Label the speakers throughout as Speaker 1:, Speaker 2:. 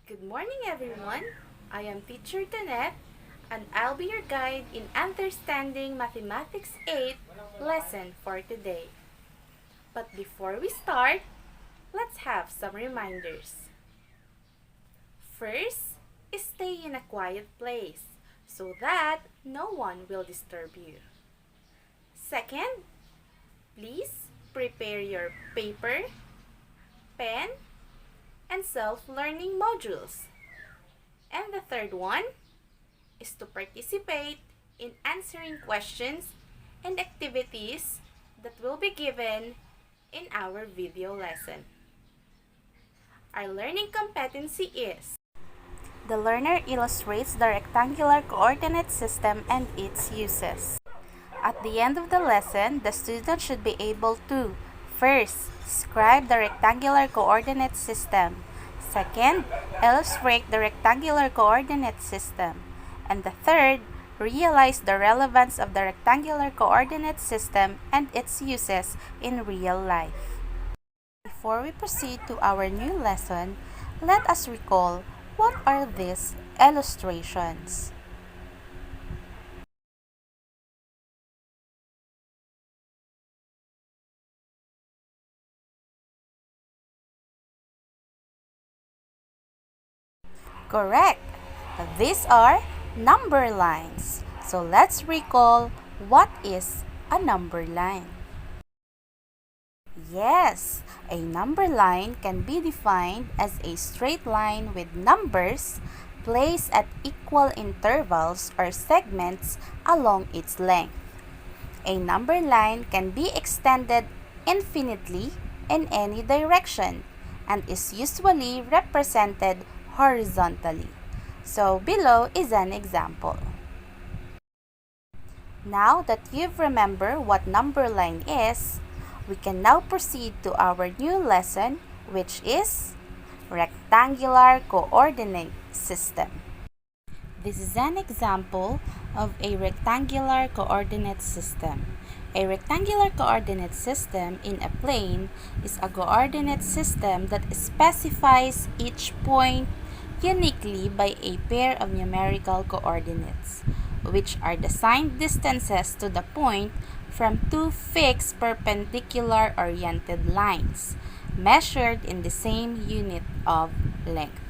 Speaker 1: Good morning, everyone. I am Teacher Danette, and I'll be your guide in understanding Mathematics 8 lesson for today. But before we start, let's have some reminders. First, stay in a quiet place so that no one will disturb you. Second, please prepare your paper, pen, and self-learning modules. And the third one is to participate in answering questions and activities that will be given in our video lesson. Our learning competency is: the learner illustrates the rectangular coordinate system and its uses. At the end of the lesson, the student should be able to: first, describe the rectangular coordinate system. Second, illustrate the rectangular coordinate system. And the third, realize the relevance of the rectangular coordinate system and its uses in real life. Before we proceed to our new lesson, let us recall what are these illustrations. Correct! These are number lines. So let's recall what is a number line. Yes, a number line can be defined as a straight line with numbers placed at equal intervals or segments along its length. A number line can be extended infinitely in any direction and is usually represented horizontally. So below is an example. Now that you've remembered what number line is, we can now proceed to our new lesson, which is rectangular coordinate system. This is an example of a rectangular coordinate system. A rectangular coordinate system in a plane is a coordinate system that specifies each point uniquely by a pair of numerical coordinates, which are the signed distances to the point from two fixed perpendicular oriented lines, measured in the same unit of length.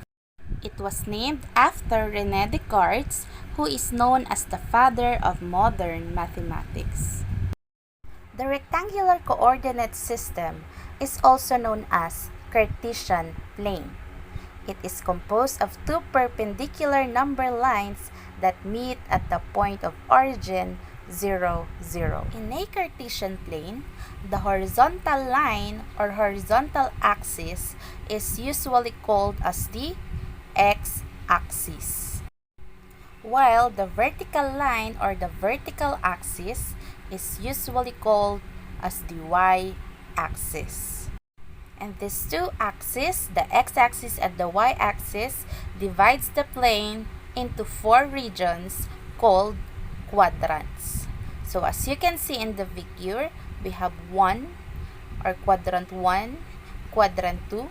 Speaker 1: It was named after René Descartes, who is known as the father of modern mathematics. The rectangular coordinate system is also known as Cartesian plane. It is composed of two perpendicular number lines that meet at the point of origin 0, 0. In a Cartesian plane, the horizontal line or horizontal axis is usually called as the x-axis, while the vertical line or the vertical axis is usually called as the y-axis. And these two axes, the x-axis and the y-axis, divides the plane into four regions called quadrants. So as you can see in the figure, we have 1 or quadrant 1, quadrant 2,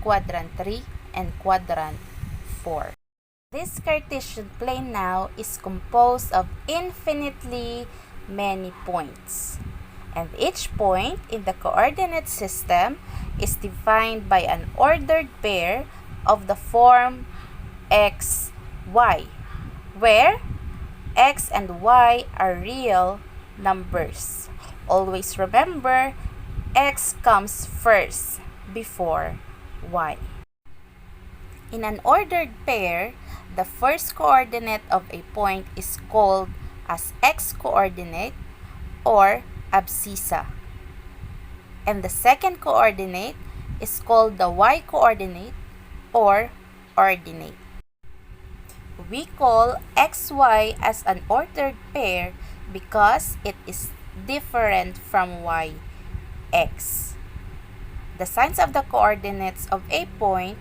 Speaker 1: quadrant 3, and quadrant 4. This Cartesian plane now is composed of infinitely many points. And each point in the coordinate system is defined by an ordered pair of the form x, y, where x and y are real numbers. Always remember, x comes first before y. In an ordered pair, the first coordinate of a point is called as x-coordinate or abscissa, and the second coordinate is called the y-coordinate or ordinate. We call xy as an ordered pair because it is different from yx. The signs of the coordinates of a point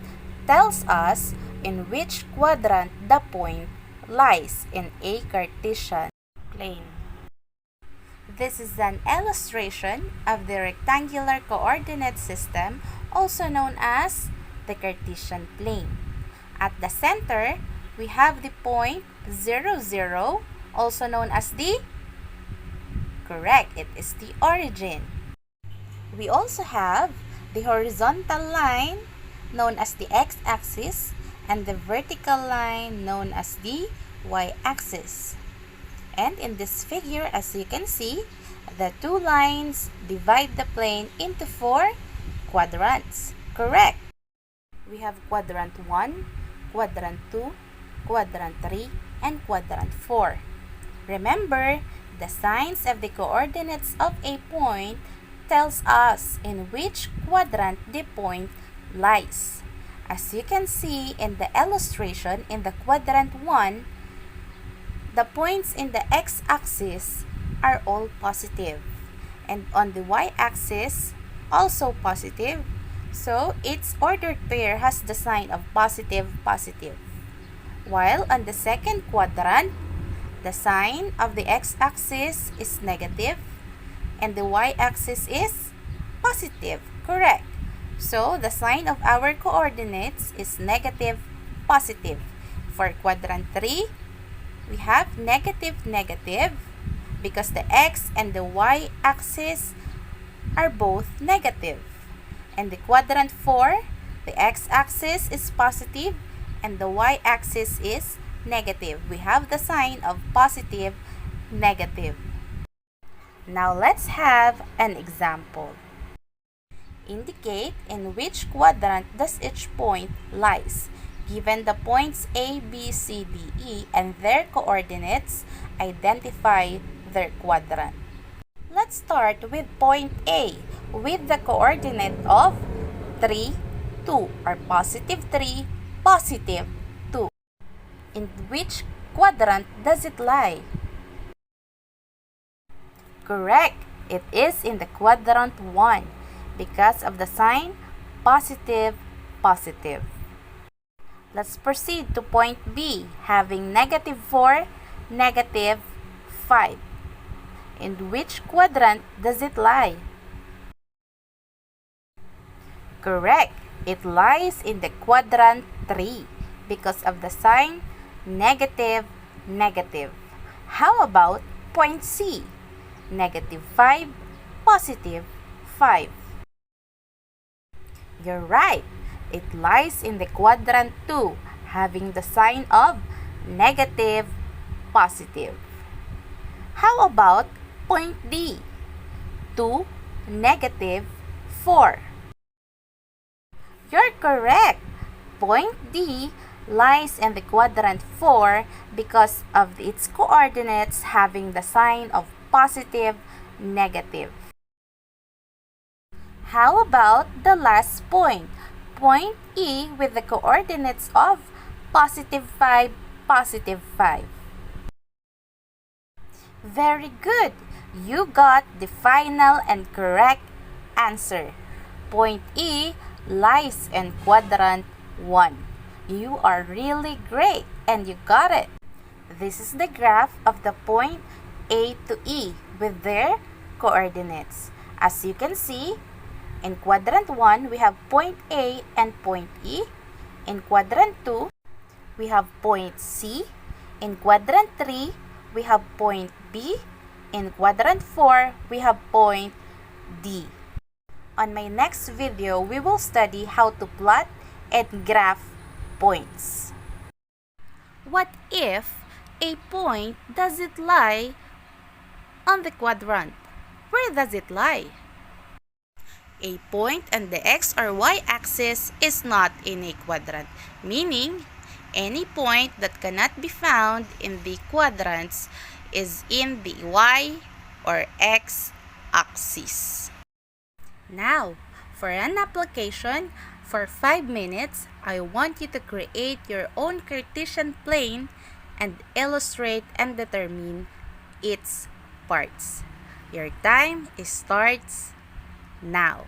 Speaker 1: tells us in which quadrant the point lies in a Cartesian plane. This is an illustration of the rectangular coordinate system, also known as the Cartesian plane. At the center, we have the point 0, 0, also known as the, correct, it is the origin. We also have the horizontal line known as the x-axis and the vertical line known as the y-axis. And in this figure, as you can see, the two lines divide the plane into 4 quadrants. Correct. We have quadrant 1, quadrant 2, quadrant 3, and quadrant 4. Remember, the signs of the coordinates of a point tells us in which quadrant the point lies. As you can see in the illustration in the quadrant 1, the points in the x-axis are all positive, and on the y-axis also positive, so its ordered pair has the sign of positive, positive. While on the second quadrant, the sign of the x-axis is negative and the y-axis is positive. Correct. So the sign of our coordinates is negative, positive. For quadrant 3, we have negative, negative because the x and the y-axis are both negative. And the quadrant 4, the x-axis is positive and the y-axis is negative. We have the sign of positive, negative. Now let's have an example. Indicate in which quadrant does each point lies. Given the points A, B, C, D, E and their coordinates, identify their quadrant. Let's start with point A with the coordinate of 3, 2 or positive 3, positive 2. In which quadrant does it lie? Correct. It is in the quadrant 1 because of the sign positive, positive. Let's proceed to point B, having negative 4, negative 5. In which quadrant does it lie? Correct. It lies in the quadrant 3 because of the sign negative, negative. How about point C? Negative 5, positive 5. You're right. It lies in the quadrant 2, having the sign of negative, positive. How about point D? 2, negative 4. You're correct. Point D lies in the quadrant 4 because of its coordinates having the sign of positive, negative. How about the last point? Point E with the coordinates of positive 5, positive 5. Very good. You got the final and correct answer. Point E lies in quadrant 1. You are really great and you got it. This is the graph of the point A to E with their coordinates. As you can see, in quadrant 1, we have point A and point E. In quadrant 2, we have point C. In quadrant 3, we have point B. In quadrant 4, we have point D. On my next video, we will study how to plot and graph points. What if a point doesn't lie on the quadrant? Where does it lie? A point on the x or y axis is not in a quadrant, meaning any point that cannot be found in the quadrants is in the y or x axis. Now, for an application, for 5 minutes, I want you to create your own Cartesian plane and illustrate and determine its parts. Your time starts now.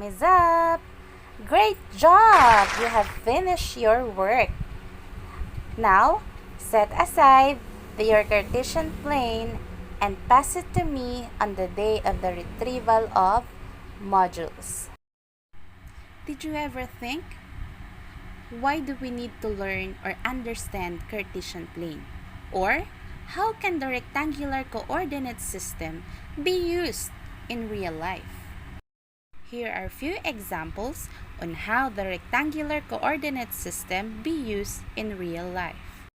Speaker 1: is up! Great job! You have finished your work. Now, set aside your Cartesian plane and pass it to me on the day of the retrieval of modules. Did you ever think, why do we need to learn or understand Cartesian plane? Or, how can the rectangular coordinate system be used in real life? Here are a few examples on how the rectangular coordinate system be used in real life.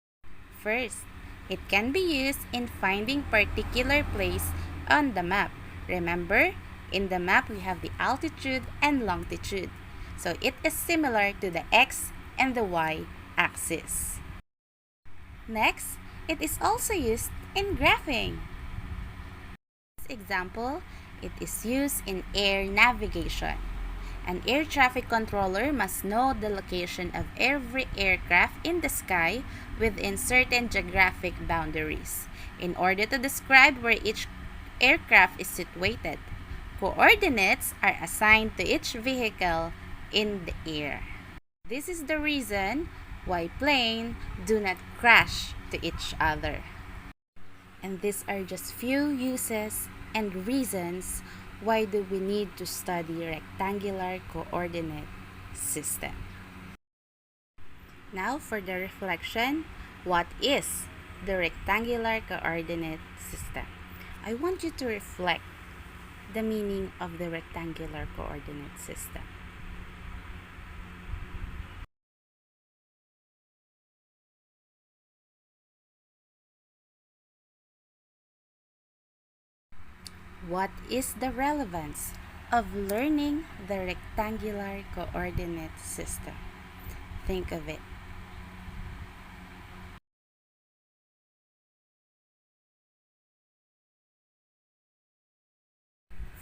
Speaker 1: First, it can be used in finding particular place on the map. Remember, in the map we have the altitude and longitude. So it is similar to the x and the y axis. Next, it is also used in graphing. This example, it is used in air navigation. An air traffic controller must know the location of every aircraft in the sky within certain geographic boundaries in order to describe where each aircraft is situated. Coordinates are assigned to each vehicle in the air. This is the reason why planes do not crash to each other. And these are just few uses and reasons why do we need to study rectangular coordinate system. Now for the reflection, what is the rectangular coordinate system? I want you to reflect the meaning of the rectangular coordinate system. What is the relevance of learning the rectangular coordinate system? Think of it.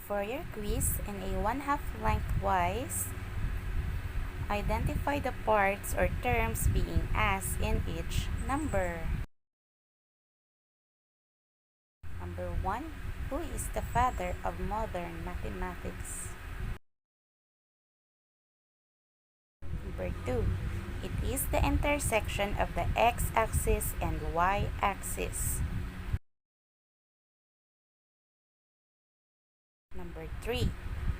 Speaker 1: For your quiz in a 1/2 lengthwise, identify the parts or terms being asked in each number. Number 1. Who is the father of modern mathematics? Number 2. It is the intersection of the x-axis and y-axis. Number 3.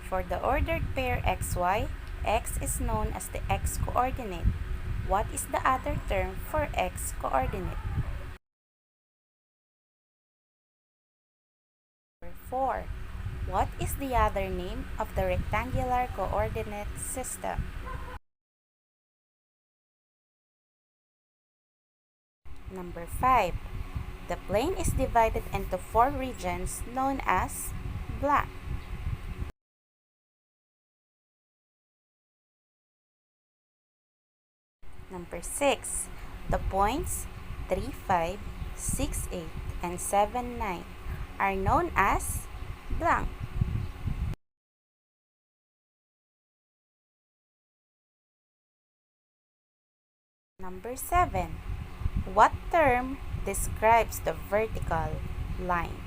Speaker 1: For the ordered pair xy, x is known as the x-coordinate. What is the other term for x-coordinate? Number 4. What is the other name of the rectangular coordinate system? Number 5. The plane is divided into 4 regions known as blank. Number 6. The points 3, 5, 6, 8, and 7, 9 are known as blank. Number 7. What term describes the vertical line?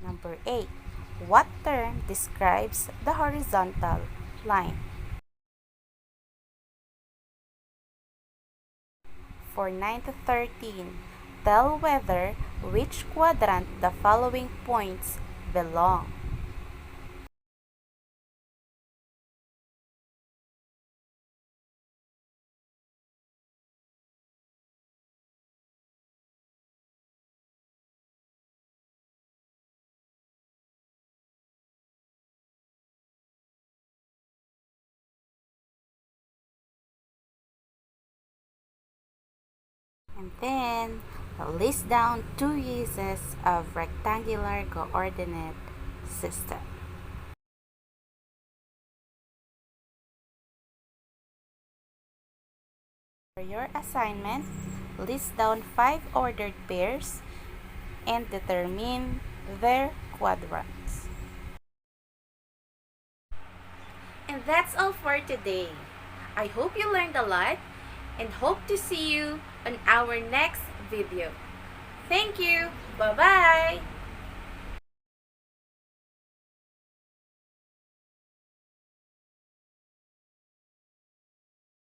Speaker 1: Number 8. What term describes the horizontal line? For 9 to 13, tell whether which quadrant the following points belong. And then, list down 2 uses of rectangular coordinate system. For your assignment, list down 5 ordered pairs and determine their quadrants. And that's all for today. I hope you learned a lot and hope to see you on our next video. Thank you. Bye-bye.